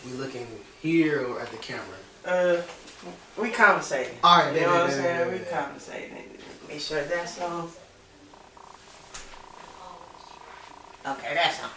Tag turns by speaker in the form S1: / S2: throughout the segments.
S1: We looking here or at the camera?
S2: We conversating.
S1: All right,
S2: you know what I'm saying? We conversating. Make sure that's on. Okay, that's on.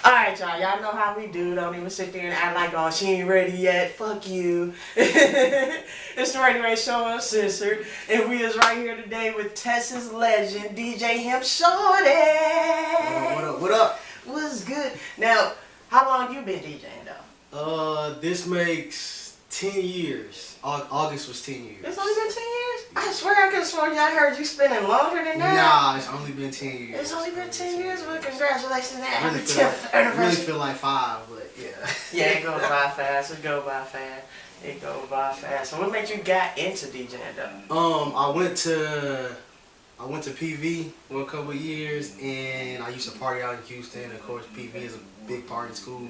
S2: Alright, y'all. Y'all know how we do. Don't even sit there and act like, oh, she ain't ready yet. Fuck you. It's the RainyRain Show Uncensored. And we is right here today with Texas legend, DJ Him Shawty.
S1: What up? What up?
S2: What's good? Now, how long you been DJing, though?
S1: This makes 10 years. August was 10 years.
S2: It's only been 10 years? I swear I could have sworn y'all heard you spending longer than that.
S1: Nah, it's only been 10 years.
S2: It's only been 10 years? Well, congratulations on that.
S1: I really feel like 5, but yeah.
S2: Yeah, it goes by fast. It goes by fast. It goes by fast. So what made you got into DJing, though?
S1: I went to PV for a couple of years, and I used to party out in Houston. Of course, PV is a big party school,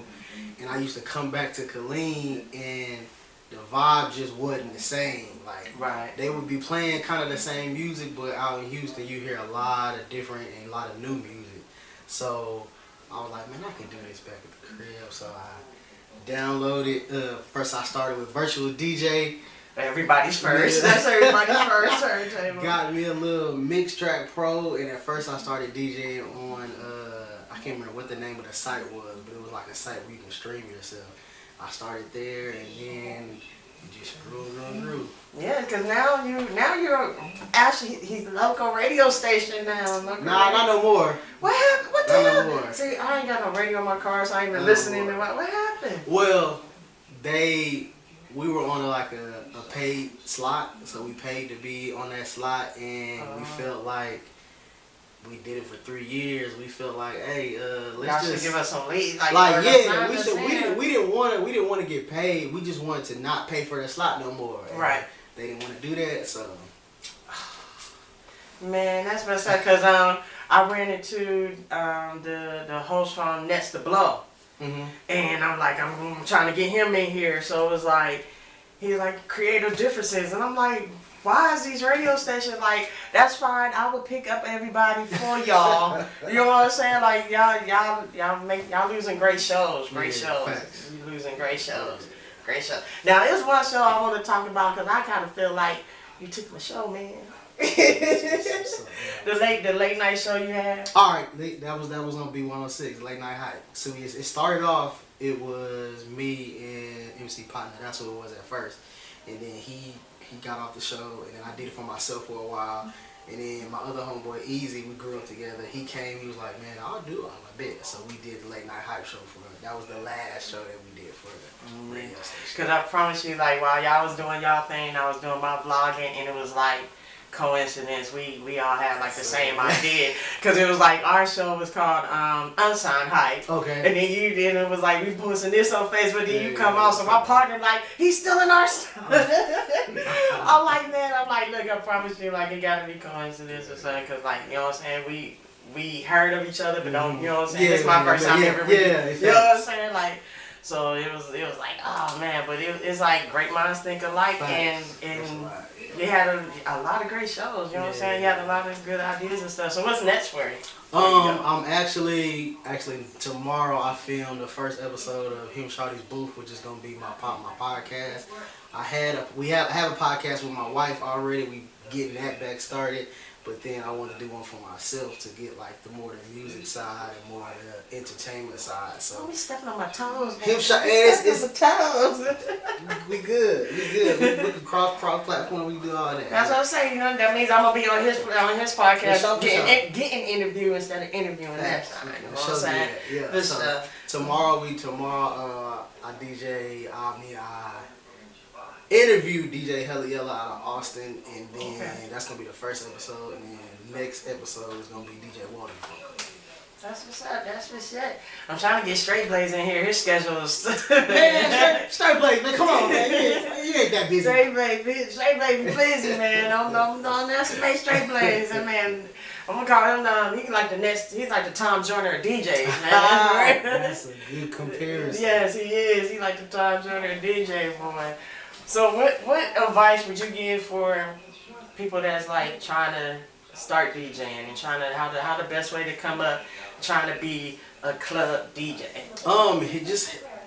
S1: and I used to come back to Killeen, and the vibe just wasn't the same. Like,
S2: right.
S1: They would be playing kind of the same music, but out in Houston, you hear a lot of different and a lot of new music. So I was like, man, I can do this back at the crib. So I downloaded. First, I started with Virtual DJ.
S2: Everybody's first. Yeah. That's everybody's first turntable.
S1: Got me a little Mix Track Pro, and at first I started DJing on, I can't remember what the name of the site was, but it was like a site where you can stream yourself. I started there, and then it just grew.
S2: Yeah, because now you're actually, he's a local radio station now.
S1: Nah, not no more.
S2: What happened? What the
S1: hell?
S2: Not
S1: no more.
S2: See, I ain't got no radio in my car, so I ain't been listening to what happened.
S1: Well, we were on a paid slot, so we paid to be on that slot, and we felt like we did it for 3 years. We felt like, hey, let's just
S2: give us some lead.
S1: We didn't want to get paid. We just wanted to not pay for the slot no more. And
S2: right.
S1: They didn't want to do that, so.
S2: Man, that's messed up. Cause I ran into the host from Nets to Blow, and I'm trying to get him in here. So it was like, he's like creative differences, and I'm like, why is these radio stations like, that's fine, I would pick up everybody for y'all. You know what I'm saying? Like y'all losing great shows. Facts. You losing great shows. Great show. Now there's one show I want to talk about because I kind of feel like you took my show, man. the late night show you had.
S1: All right, that was on B106, Late Night Hype. So it started off. It was me and MC Partner. That's what it was at first, and then he got off the show, and then I did it for myself for a while. And then my other homeboy, Easy, we grew up together. He came, he was like, man, I'll do it. I'm a bit. So we did the Late Night Hype show for him. That was the last show that we did for the radio station.
S2: Because I promise you, like, while y'all was doing y'all thing, I was doing my vlogging, and it was like, coincidence, we all had like the same idea, because it was like our show was called Unsigned Hype.
S1: Okay.
S2: And then you did, it was like we posting this on Facebook, then you come out, so my partner like, he's still in our stuff. I'm like, look, I promise you, like, it gotta be coincidence or something, because like, you know what I'm saying, we heard of each other, but don't, you know what I'm saying, this is my first time ever meeting. You know what I'm saying, like, so it was like, oh man, but it's like great minds think alike, and they had a lot of great shows, you know what I'm saying? You had a lot of good ideas and stuff. So what's next for you?
S1: I'm actually tomorrow I filmed the first episode of Him Shawty's Booth, which is gonna be my podcast. I have a podcast with my wife already. We getting that back started. But then I want to do one for myself to get like the more the music side and more the entertainment side. So
S2: we stepping on my toes.
S1: Him Shawty, it's
S2: toes.
S1: We good. We can cross platform. We can do all that.
S2: That's what I'm saying. You know, that means I'm gonna be on his podcast, getting interview instead of interviewing that time. You know what I'm saying?
S1: Yeah. So tomorrow I DJ. I interview DJ Heliella out of Austin, and then that's gonna be the first episode, and then the next episode is gonna be DJ Walty.
S2: That's what's up. I'm trying to get Straight Blaze in here. His schedule is
S1: man, Straight Blaze, man, come on, man, you ain't that busy.
S2: Straight Blaze be busy, man. I'm underestimate Straight Blaze, and man, I'm gonna call him he's like the Tom Joyner of DJs, man.
S1: That's a good comparison.
S2: Yes, he is. He like the Tom Joyner of DJ, boy. So what advice would you give for people that's like trying to start DJing and how the best way to come up trying to be a club DJ?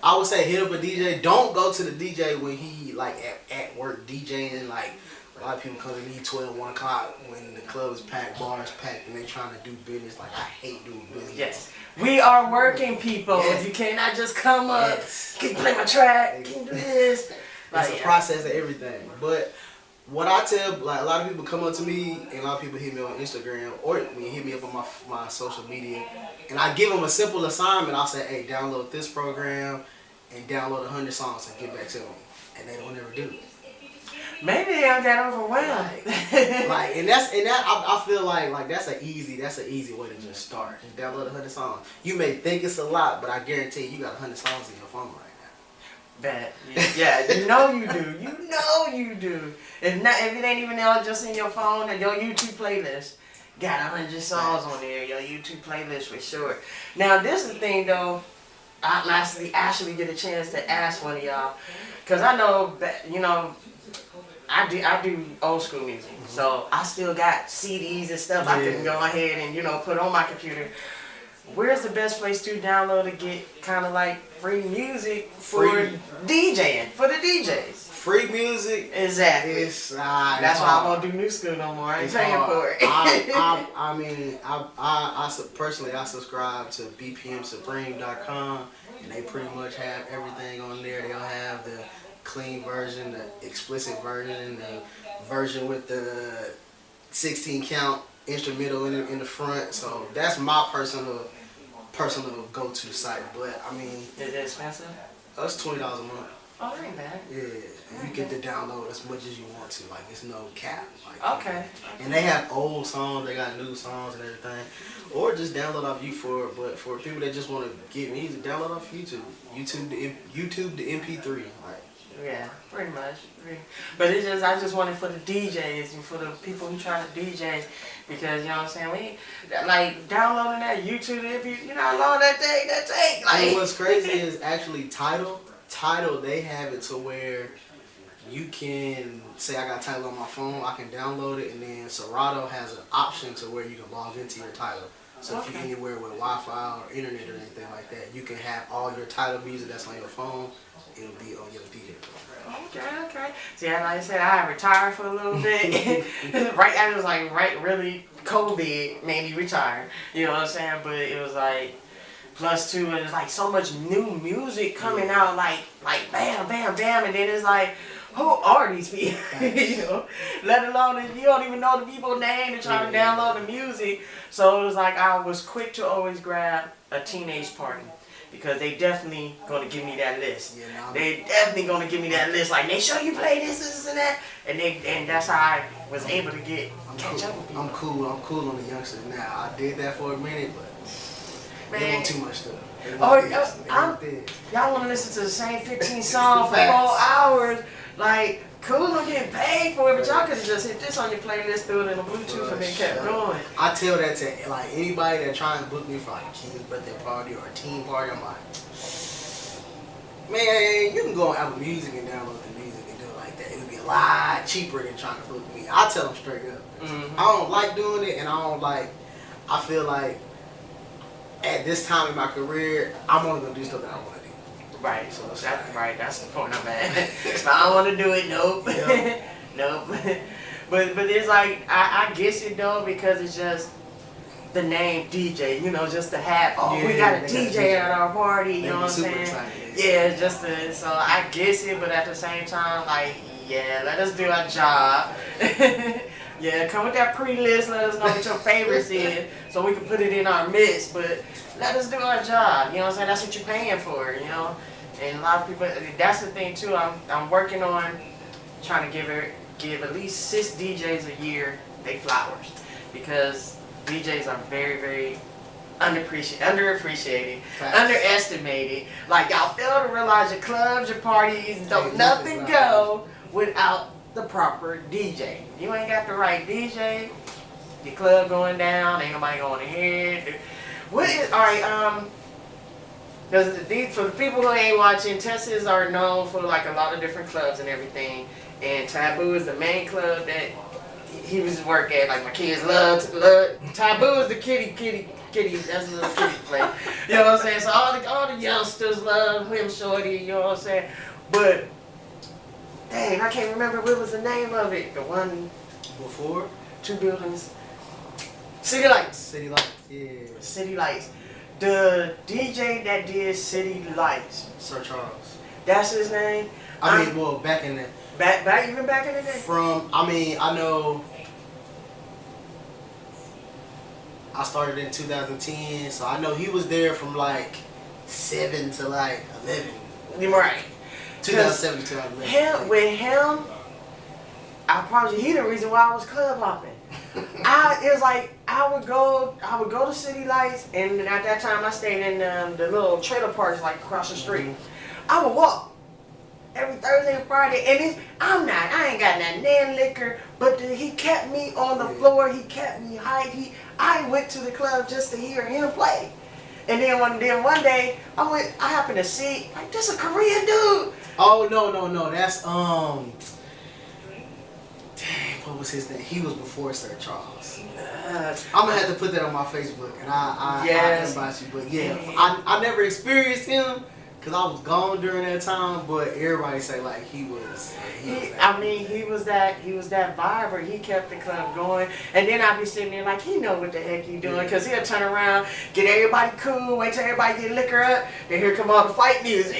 S1: I would say hit up a DJ. Don't go to the DJ when he like at work DJing. Like a lot of people come to me 12, 1 o'clock when the club is packed, bars packed, and they trying to do business. Like I hate doing business.
S2: Yes. We are working people.
S1: Yes.
S2: You cannot just come up.
S1: Yes.
S2: Can you play my track? Can you do this?
S1: It's a process of everything. But what I tell, like a lot of people come up to me, and a lot of people hit me on Instagram, or when you hit me up on my social media, and I give them a simple assignment. I'll say, hey, download this program and download 100 songs and get back to me. And they don't ever do it.
S2: Maybe they don't get overwhelmed.
S1: And I feel like that's an easy way to just start. Just download 100 songs. You may think it's a lot, but I guarantee you got 100 songs in your phone right now.
S2: Bet. Yeah, you know you do. You know you do. If it ain't even all just in your phone and your YouTube playlist, got 100 songs on there. Your YouTube playlist for sure. Now this is the thing though. I actually get a chance to ask one of y'all, cause I know I do old school music, so I still got CDs and stuff I can go ahead and put on my computer. Where's the best place to download to get kind of like free music for DJing, for the DJs?
S1: Free music?
S2: Exactly.
S1: That's
S2: why I won't do new school no more. I ain't paying for it.
S1: I personally subscribe to bpmsupreme.com, and they pretty much have everything on there. They'll have the clean version, the explicit version, the version with the 16 count instrumental in the front. So that's my personal go-to site. But I mean,
S2: is it expensive?
S1: It's $20 a month.
S2: Oh, that ain't bad.
S1: Yeah, and you get to download as much as you want to. Like it's no cap. Like,
S2: okay.
S1: And they have old songs, they got new songs and everything. Or just download off but for people that just want to get music, download off YouTube. YouTube the MP3. Like.
S2: Yeah, pretty much. But I just want it for the DJs and for the people who try to DJ, because you know what I'm saying. Like downloading that YouTube, you know how long that take. Like,
S1: and what's crazy is actually Tidal, they have it to where you can say I got Tidal on my phone, I can download it, and then Serato has an option to where you can log into your Tidal. So if you're anywhere with Wi-Fi or internet or anything like that, you can have all your Tidal music that's on your phone. It'll be on your DJ.
S2: Okay. See, like I said, I retired for a little bit. I was like, really, COVID made me retire. You know what I'm saying? But it was like, plus two, and it's like so much new music coming out, like bam, bam, bam, and then it's like, who are these people? Let alone that you don't even know the people's name to try to download the music. So it was like I was quick to always grab a teenage party, because they definitely gonna give me that list. They definitely gonna give me that list. Like, make sure you play this, and that, and that's how I was able to catch up with people.
S1: I'm cool on the youngsters now. I did that for a minute, but they want too much stuff.
S2: Y'all want to listen to the same 15 songs for 4 hours? Like, cool, I'm getting paid for it, but y'all could have just hit this on your playlist, threw it in the Bluetooth, and then kept going.
S1: I tell that to like anybody that trying to book me for like a kid's birthday party or a teen party. I'm like, man, you can go on Apple Music and download the music and do it like that. It'll be a lot cheaper than trying to book me. I tell them straight up. I don't like doing it, and I feel like at this time in my career, I'm only gonna do stuff that I want to do.
S2: Right, so that's the point I'm at. If I don't want to do it, nope. Yep. Nope. But it's like, I guess it though, because it's just the name DJ, just to have, we got a DJ at our party, you know what I'm saying? Excited. So I guess it, but at the same time, like, let us do our job. Come with that pre-list, let us know what your favorites is, so we can put it in our mix, but let us do our job, you know what I'm saying? That's what you're paying for, And a lot of people, that's the thing too, I'm working on trying to give at least 6 DJs a year they flowers, because DJs are very, very underappreciated, underestimated. Like, y'all fail to realize your clubs, your parties, don't nothing go without the proper DJ. You ain't got the right DJ, your club going down, ain't nobody going to hear it. Because for the people who ain't watching, Texas are known for like a lot of different clubs and everything, and Taboo is the main club that he was working like my kids love Taboo is the kitty. That's a little kitty play. You know what I'm saying? So all the youngsters love Him Shawty. You know what I'm saying? But dang, I can't remember what was the name of it. The one
S1: before
S2: 2 buildings. City Lights.
S1: City Lights. Yeah.
S2: City Lights. The DJ that did City Lights.
S1: Sir Charles.
S2: That's his name.
S1: I mean, well, back in the
S2: even back in the day.
S1: I know. I started in 2010, so I know he was there from like 7 to like 11.
S2: Right.
S1: 2007 to 2011.
S2: With him, I promise you, he the reason why I was club hopping. It was like I would go to City Lights, and at that time I stayed in the little trailer parks like across the street. I would walk every Thursday and Friday, and I ain't got that damn liquor, but he kept me on the floor. He kept me hyped. I went to the club just to hear him play. And then one day I happened to see like this a Korean dude.
S1: Oh no, that's dang, what was his name? He was before Sir Charles. I'm gonna have to put that on my Facebook, and I invite you. But yeah, I never experienced him because I was gone during that time. But everybody say like he was that viber. He kept the club going, and then I'd be sitting there like he know what the heck he doing, because he'll turn around, get everybody cool, wait till everybody get liquor up, then here come all the fight music.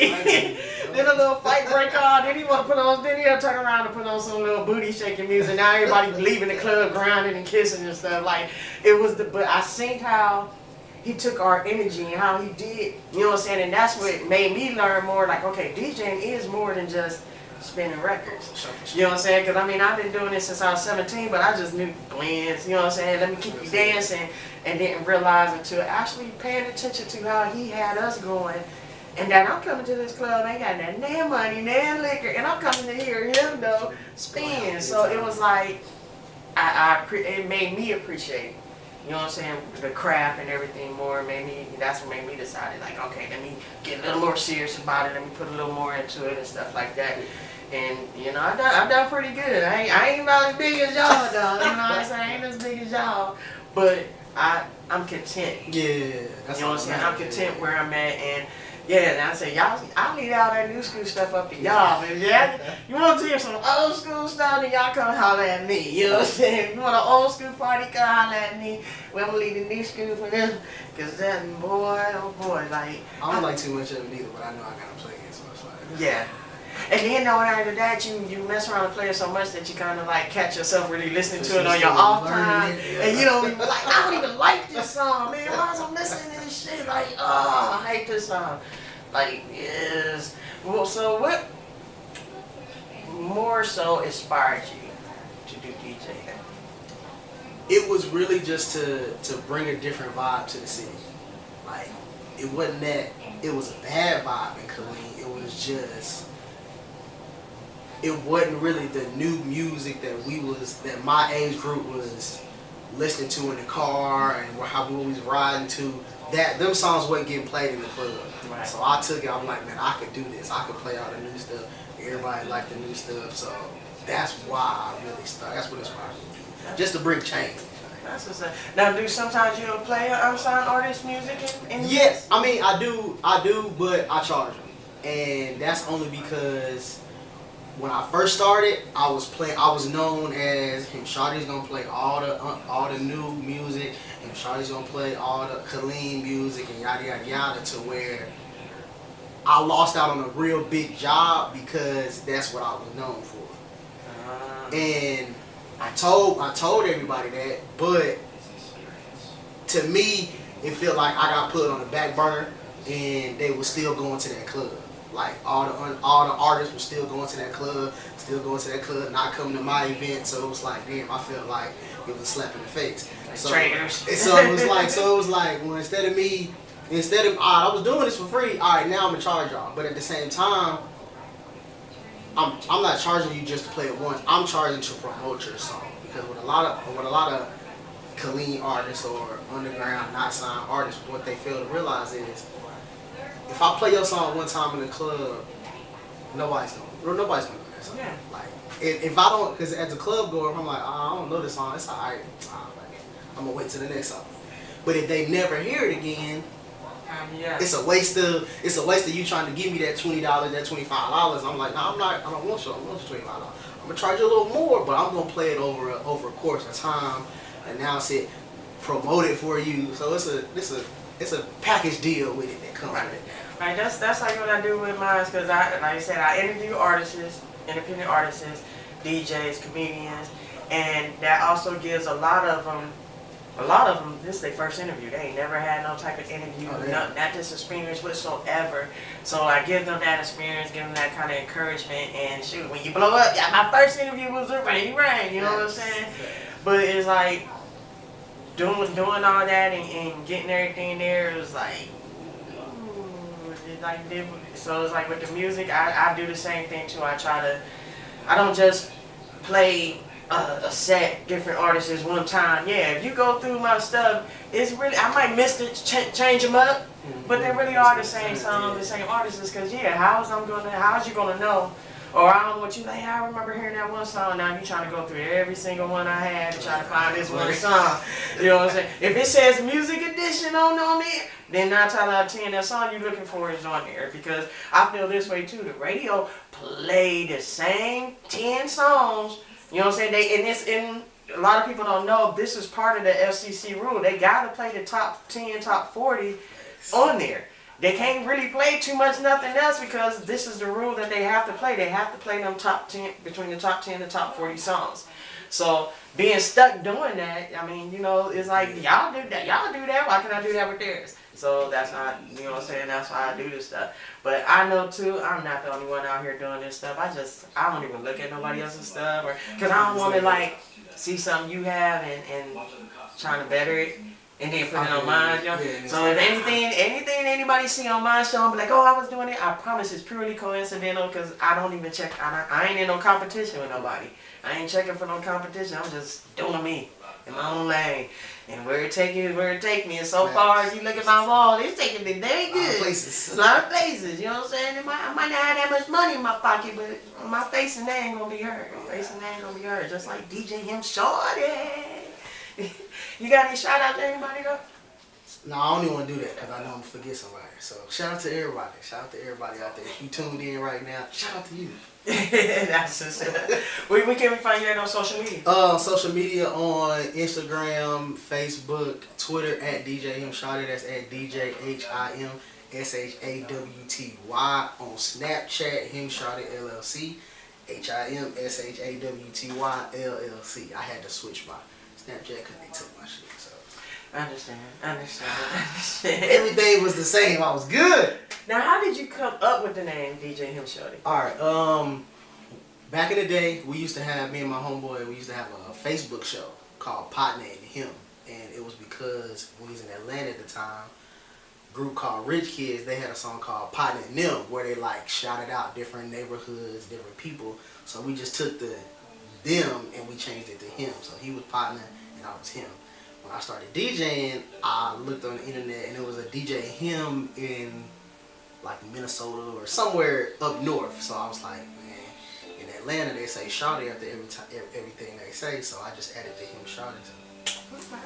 S1: Then a little fight break on, then he'll turn around and put on some little booty shaking music. Now everybody leaving the club grinding and kissing and stuff. Like but I seen how he took our energy and how he did, you know what I'm saying? And that's what made me learn more, like, okay, DJing is more than just spinning records. You know what I'm saying? Because, I mean, I've been doing this since I was 17, but I just knew blends, you know what I'm saying? Let me keep you dancing, and didn't realize until actually paying attention to how he had us going. And then I'm coming to this club, ain't got that damn money, damn liquor, and I'm coming to hear him, though, spin. So it was like, it made me appreciate, you know what I'm saying, the craft and everything more. That's what made me decide, like, okay, let me get a little more serious about it, let me put a little more into it and stuff like that. And, you know, I done pretty good. I ain't about as big as y'all, though, you know what I'm saying, I ain't as big as y'all, but I'm content. Yeah.
S2: That's, you know what I'm saying, I'm content where I'm at, and yeah, and I say, y'all, I leave all that new school stuff up to y'all, man. Yeah, you want to hear some old school stuff, then y'all come holler at me. You know what I'm saying? If you want an old school party, come holler at me. We're going to leave the new school for them. Because that boy, oh boy, like.
S1: I don't like too much of it either, but I know I got to play it, so it's like.
S2: Yeah. And then after that, you mess around and play it so much that you kind of like catch yourself really listening to it on your off time. And you don't even like, I don't even like this song, man. Why is I listening to this shit? Like, oh, I hate this song. Like, yes. Well, so what more so inspired you to do DJing?
S1: It was really just to bring a different vibe to the city. Like, it wasn't that it was a bad vibe in Killeen. It was just, it wasn't really the new music that my age group was listening to in the car and how we was riding to. Them songs wasn't getting played in the club. Right. So I took it, I'm like, man, I could do this. I could play all the new stuff. Everybody liked the new stuff. So that's why I really started. That's what inspired me to do. Just to bring change.
S2: That's what's up. Now, do sometimes you play unsigned artist music in
S1: Yes, I mean, I do, but I charge them. And that's only because when I first started, I was known as Him Shawty's gonna play all the new music, Him Shawty's gonna play all the Killeen music and yada yada yada, to where I lost out on a real big job because that's what I was known for. And I told everybody that, but to me, it felt like I got put on the back burner, and they were still going to that club. Like all the artists were still going to that club, not coming to my event. So it was like, damn, I felt like it was a slap in the face. So it was like, well, instead of I was doing this for free. All right, now I'm in charge y'all. But at the same time, I'm not charging you just to play it once. I'm charging to promote your song, because with a lot of Killeen artists or underground not signed artists, what they fail to realize is, if I play your song one time in the club, nobody's gonna know that So,
S2: Yeah.
S1: like, if I don't, because as a club goer, if I'm like, oh, I don't know this song, it's alright. I'm gonna wait till the next song. But if they never hear it again,
S2: Yeah.
S1: it's a waste of you trying to give me that $20, that $25. I'm like, no, I don't want your $25. I'm gonna charge you a little more, but I'm gonna play it over a course of time, announce it, promote it for you. So it's a package deal with it that comes with it.
S2: Right, that's like what I do with mine, because like I said, I interview artists, independent artists, DJs, comedians, and that also gives a lot of them, this is their first interview. They ain't never had no type of interview, not this experience whatsoever. So I give them that experience, give them that kind of encouragement, and shoot, when you blow up, yeah, my first interview was with RainyRain, you know what I'm saying? But it's like, doing all that and getting everything there, it was like, so it's like with the music, I do the same thing too. I don't just play a set, different artists one time. Yeah, if you go through my stuff, it's really, I might miss it, change them up, but they really are the same song, the same artists. Because how's you gonna know? Or I don't want you like, I remember hearing that one song. Now you trying to go through every single one I had to try to find this one song. You know what I'm saying? If it says music edition on it, then 9 times out of 10, that song you're looking for is on there. Because I feel this way too. The radio play the same 10 songs. You know what I'm saying? A lot of people don't know this is part of the FCC rule. They gotta play the top 10, top 40 on there. They can't really play too much nothing else because this is the rule that they have to play. They have to play them top 10, between the top 10 and the top 40 songs. So being stuck doing that, I mean, it's like, y'all do that, why can't I do that with theirs? So that's not, you know what I'm saying, that's why I do this stuff. But I know too, I'm not the only one out here doing this stuff. I don't even look at nobody else's stuff, because I don't want to like see something you have and trying to better it. And then put it on mine, So if anything anybody see on my show, I'm be like, oh, I was doing it. I promise it's purely coincidental because I don't even check. I ain't in no competition with nobody. I ain't checking for no competition. I'm just doing me in my own lane. And where it take me is so far. If you look at my wall, it's taking me very good. A lot of places, you know what I'm saying? I might not have that much money in my pocket, but my face and name gonna be hurt. Just like DJ Him Shawty. You got any shout out to anybody though?
S1: No, I don't even want to do that because I know I'm going to forget somebody. So shout out to everybody. Shout out to everybody out there. If you tuned in right now, shout out to you.
S2: That's just Where can we find you at on social media?
S1: Social media on Instagram, Facebook, Twitter at DJ Him Shawty. That's at DJ HimShawty. On Snapchat, Him Shawty LLC. HimShawty LLC. I had to switch my Snapchat because they took my shit. So
S2: I understand.
S1: Everything was the same. I was good.
S2: Now, how did you come up with the name DJ Him Shawty?
S1: Alright, back in the day, me and my homeboy, we used to have a Facebook show called Partner and Him. And it was because when we was in Atlanta at the time, a group called Rich Kids, they had a song called Partner and Them where they like shouted out different neighborhoods, different people. So we just took the them and we changed it to Him. So he was Partner and I was Him. When I started DJing, I looked on the internet and it was a DJ Him in like Minnesota or somewhere up north. So I was like, man, in Atlanta they say Shawty after everything they say. So I just added the Him Shawty.
S2: Okay.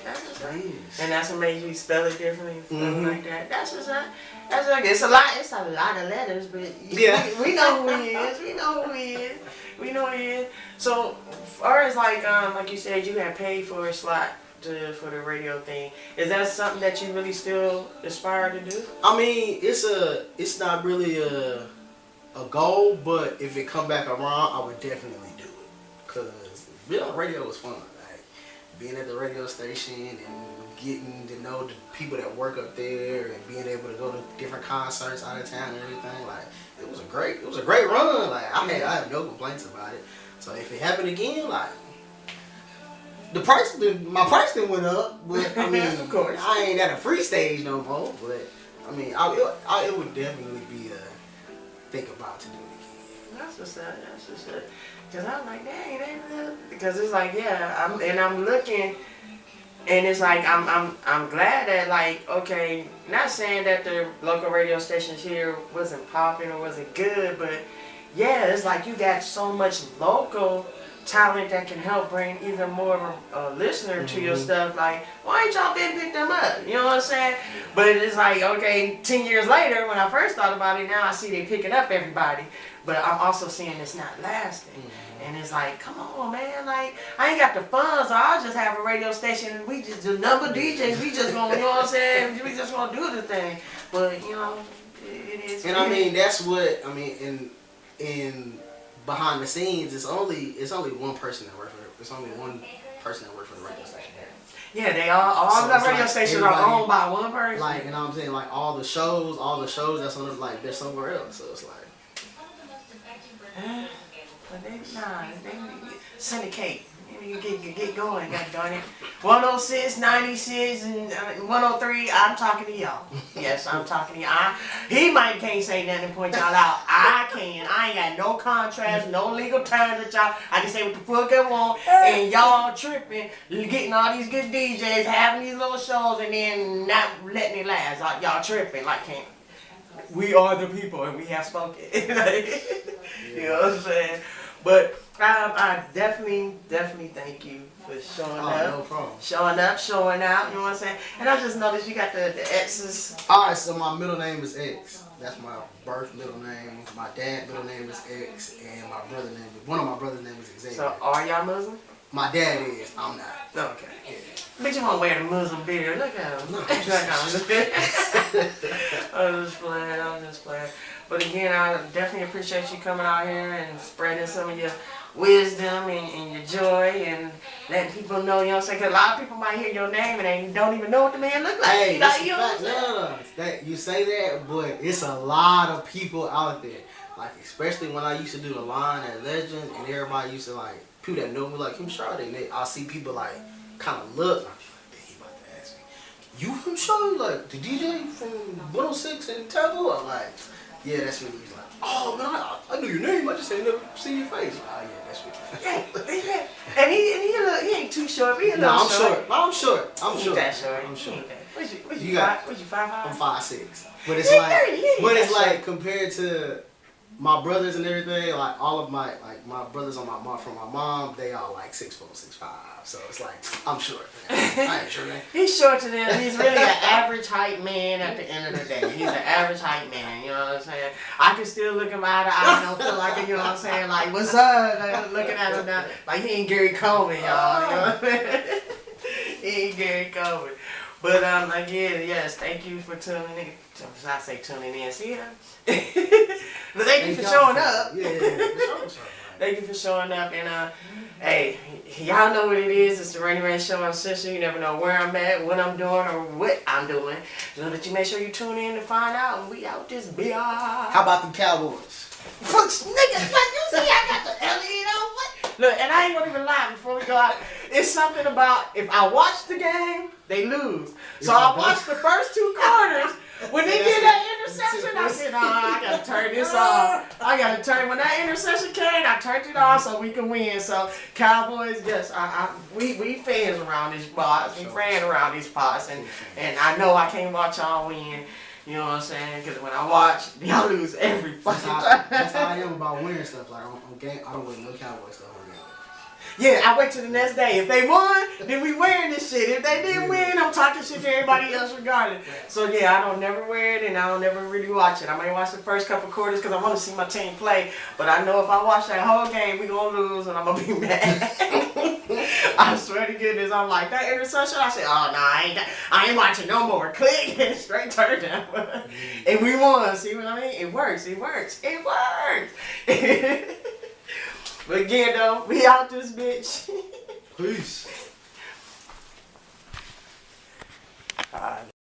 S2: That's what's up. And that's what made you spell it differently, like that. That's what's up. That's like it's a lot of letters, but we know who he is. We know who he is. So, as far as like you said, you had paid for a slot for the radio thing. Is that something that you really still aspire to do? I
S1: mean, it's not really a goal, but if it come back around, I would definitely do it. Cause being on radio was fun. Like being at the radio station and getting to know the people that work up there and being able to go to different concerts out of town and everything. Like it was a great run. Like I have no complaints about it. So if it happened again, like my price didn't went up, but I mean,
S2: of course.
S1: I ain't at a free stage no more. But I mean, it would definitely be a think about to do it again.
S2: That's what's up. Cause I'm like, dang, because it's like, I'm looking, and it's like I'm glad that like, okay, not saying that the local radio stations here wasn't popping or wasn't good, but yeah, it's like you got so much local talent that can help bring even more of a listener to your stuff. Like, why ain't y'all been pick them up? You know what I'm saying? But it's like, okay, 10 years later, when I first thought about it, now I see they picking up everybody. But I'm also seeing it's not lasting. And it's like, come on, man. Like, I ain't got the funds. So I'll just have a radio station and we just do number DJs. We just gonna, you know what I'm saying? We just gonna do the thing. But, you know, it is.
S1: And I mean, that's what, I mean, in behind the scenes, it's only one person that works for it. It's only one person that works for the radio station.
S2: Yeah, they all
S1: So
S2: the radio stations are owned by one person.
S1: Like, you know what I'm saying? Like, all the shows that's on the, like, they're somewhere else. So it's like.
S2: But they syndicate. You get going, God darn it. 106, 96, and 103, I'm talking to y'all. Yes, I'm talking to y'all. He can't say nothing and point y'all out. I can. I ain't got no contracts, no legal terms with y'all. I can say what the fuck I want, and y'all tripping, getting all these good DJs, having these little shows, and then not letting it last. Like, y'all tripping. Like, can't. We are the people, and we have spoken. You know what I'm saying? But I definitely thank you for showing up.
S1: No problem.
S2: Showing up, showing out, you know what I'm saying? And I just noticed you got the X's.
S1: Alright, so my middle name is X. That's my birth middle name. My dad's middle name is X, and one of my brother's name is Xavier.
S2: So are y'all Muslim?
S1: My dad is. I'm not.
S2: Okay.
S1: Yeah.
S2: Bitch, you won't wear the Muslim beard. Look at him.
S1: No,
S2: I'm just playing. But again, I definitely appreciate you coming out here and spreading some of your wisdom and your joy and letting people know, you know what I'm saying? Because a lot of people might hear your name and they don't even know what the man look like.
S1: Hey,
S2: you know what I'm saying?
S1: no. You say that, but it's a lot of people out there. Like, especially when I used to do the line at Legend and everybody used to, like, people that know me like Him Shawty, I'll see people, like, kind of look, and I'll be like, dang, he about to ask me, you Him Shawty? Like, the DJ from 106 and Taboo? I'm like, yeah, that's me. He's like, oh, man, I knew your name. I just ain't never seen your face. Oh, yeah, that's me.
S2: Yeah. And he ain't too short, but he a little
S1: I'm
S2: short.
S1: I'm short.
S2: He ain't that short.
S1: I'm short.
S2: What you
S1: You got-
S2: 5'5"?
S1: I'm 5'6". But it's like compared to my brothers and everything, like all of my brothers on from my mom, they all like 6'4", 6'5". So it's like I'm short. Man. I ain't sure, man.
S2: He's short to them. He's really an average height man at the end of the day. He's an average height man, you know what I'm saying? I can still look him eye to eye and don't feel like it, you know what I'm saying? Like, what's up? Like, looking at him now. Like, he ain't Gary Coleman, y'all. You know what I'm saying? He ain't Gary Coleman. But again, yes, thank you for tuning in. I say tuning in. See ya. But thank you for showing up.
S1: Yeah.
S2: Thank you for showing up. And hey, y'all know what it is. It's the RainyRain show. I'm Sister. You never know where I'm at, what I'm doing, or what I'm doing. You know that you make sure you tune in to find out. And we out this bitch.
S1: How about them Cowboys?
S2: Fucks niggas, like you see, I got the Elliot on. What? Look, and I ain't gonna even lie before we go out. It's something about if I watch the game, they lose. So I watched the first 2 quarters. When they did that interception, I said, I gotta turn this off. When that interception came, I turned it off so we can win. So Cowboys, yes, we fans around these parts. We fans around these parts. And I know I can't watch y'all win. You know what I'm saying? Because when I watch, y'all lose every fucking time.
S1: That's how I am about winning stuff. Like on game, I don't win no Cowboys stuff on game.
S2: Yeah, I wait till the next day. If they won, then we wearing this shit. If they didn't win, I'm talking shit to everybody else regardless. So yeah, I don't never wear it and I don't never really watch it. I might watch the first couple quarters because I want to see my team play. But I know if I watch that whole game, we gonna lose and I'm gonna be mad. I swear to goodness, I'm like, that interception, I said, oh no, I ain't watching no more. Click and straight turn down. And we won. See what I mean? It works. But again, though, we out this bitch.
S1: Peace.
S2: Alright.